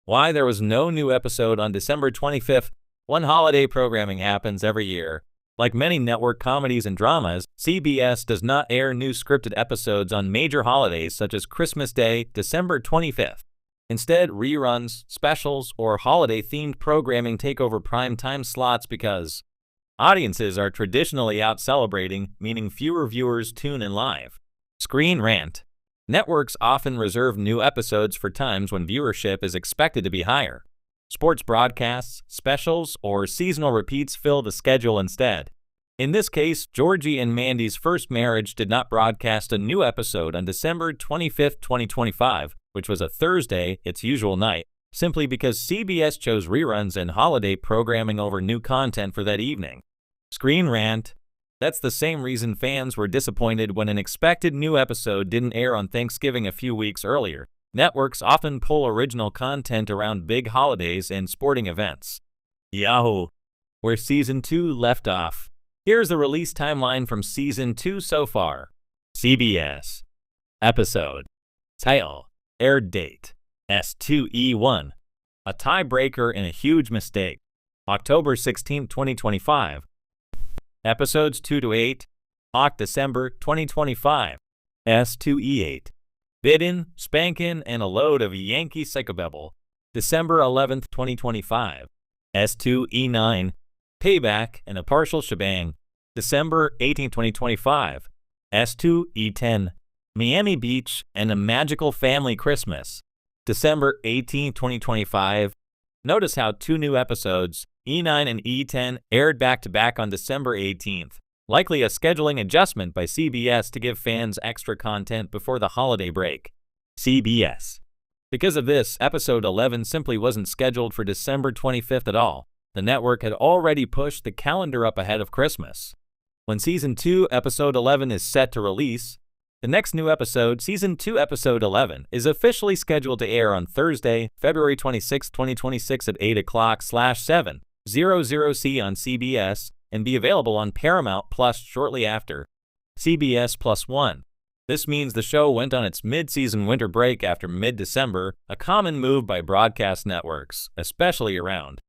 Why there was no new episode on December 25th. One holiday programming happens every year. Like many network comedies and dramas, CBS does not air new scripted episodes on major holidays such as Christmas Day, December 25th. Instead, reruns, specials, or holiday-themed programming take over prime time slots because audiences are traditionally out celebrating, meaning fewer viewers tune in live. Screen Rant. Networks often reserve new episodes for times when viewership is expected to be higher. Sports broadcasts, specials, or seasonal repeats fill the schedule instead. In this case, Georgie and Mandy's First Marriage did not broadcast a new episode on December 25, 2025, which was a Thursday, its usual night, simply because CBS chose reruns and holiday programming over new content for that evening. Screen Rant. That's the same reason fans were disappointed when an expected new episode didn't air on Thanksgiving a few weeks earlier. Networks often pull original content around big holidays and sporting events. Yahoo! Where Season 2 left off. Here's the release timeline from Season 2 so far. CBS. Episode. Title. Aired date. S2E1. A tiebreaker and a huge mistake. October 16, 2025. Episodes 2 to 8. December 2025. S2E8. Bidin', Spankin', and a load of Yankee psychobabble. December 11, 2025. S2E9. Payback and a partial shebang. December 18, 2025. S2E10. Miami Beach and a magical family Christmas. December 18, 2025. Notice how two new episodes, E9 and E10, aired back-to-back on December 18th. Likely a scheduling adjustment by CBS to give fans extra content before the holiday break. CBS. Because of this, episode 11 simply wasn't scheduled for December 25th at all. The network had already pushed the calendar up ahead of Christmas. When Season 2, Episode 11 is set to release, the next new episode, Season 2, Episode 11, is officially scheduled to air on Thursday, February 26, 2026 at 8 o'clock/7:00 C on CBS, and be available on Paramount Plus shortly after. CBS Plus One. This means the show went on its mid-season winter break after mid-December, a common move by broadcast networks, especially around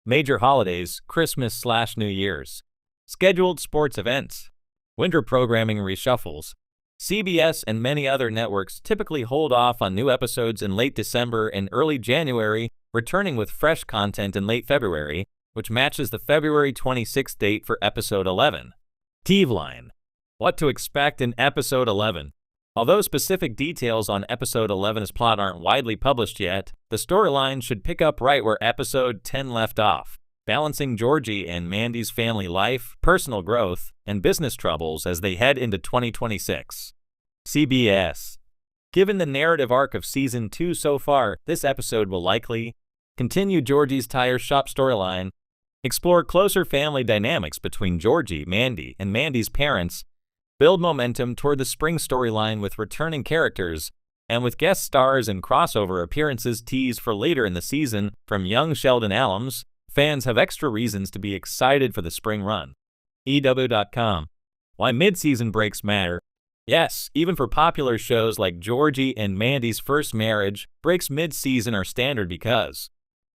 major holidays, Christmas/New Year's. Scheduled sports events. Winter programming reshuffles. CBS and many other networks typically hold off on new episodes in late December and early January, returning with fresh content in late February, which matches the February 26th date for Episode 11. TV-line. What to expect in Episode 11. Although specific details on Episode 11's plot aren't widely published yet, the storyline should pick up right where Episode 10 left off, balancing Georgie and Mandy's family life, personal growth, and business troubles as they head into 2026. CBS. Given the narrative arc of Season 2 so far, this episode will likely continue Georgie's tire shop storyline, explore closer family dynamics between Georgie, Mandy, and Mandy's parents, build momentum toward the spring storyline with returning characters, and with guest stars and crossover appearances teased for later in the season from young Sheldon Allums, fans have extra reasons to be excited for the spring run. EW.com. Why mid-season breaks matter. Yes, even for popular shows like Georgie and Mandy's First Marriage, breaks mid-season are standard because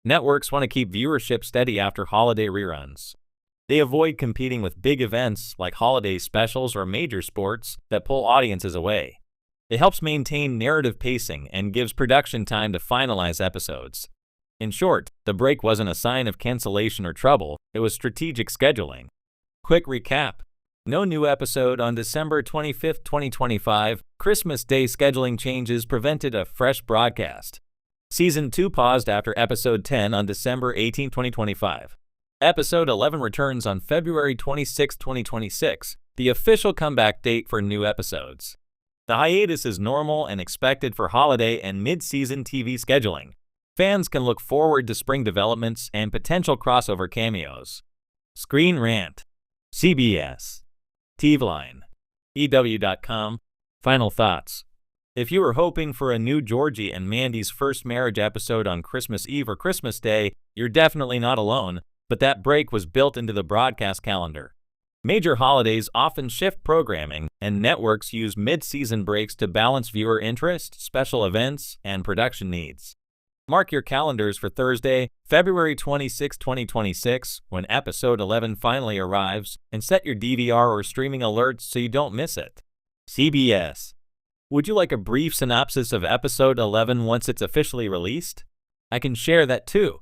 networks want to keep viewership steady after holiday reruns. They avoid competing with big events like holiday specials or major sports that pull audiences away. It helps maintain narrative pacing and gives production time to finalize episodes. In short, the break wasn't a sign of cancellation or trouble, it was strategic scheduling. Quick recap. No new episode on December 25, 2025. Christmas Day scheduling changes prevented a fresh broadcast. Season 2 paused after Episode 10 on December 18, 2025. Episode 11 returns on February 26, 2026, the official comeback date for new episodes. The hiatus is normal and expected for holiday and mid-season TV scheduling. Fans can look forward to spring developments and potential crossover cameos. Screen Rant. CBS. TV-line. EW.com. Final thoughts. If you were hoping for a new Georgie and Mandy's First Marriage episode on Christmas Eve or Christmas Day, you're definitely not alone, but that break was built into the broadcast calendar. Major holidays often shift programming, and networks use mid-season breaks to balance viewer interest, special events, and production needs. Mark your calendars for Thursday, February 26, 2026, when episode 11 finally arrives, and set your DVR or streaming alerts so you don't miss it. CBS. Would you like a brief synopsis of episode 11 once it's officially released? I can share that too.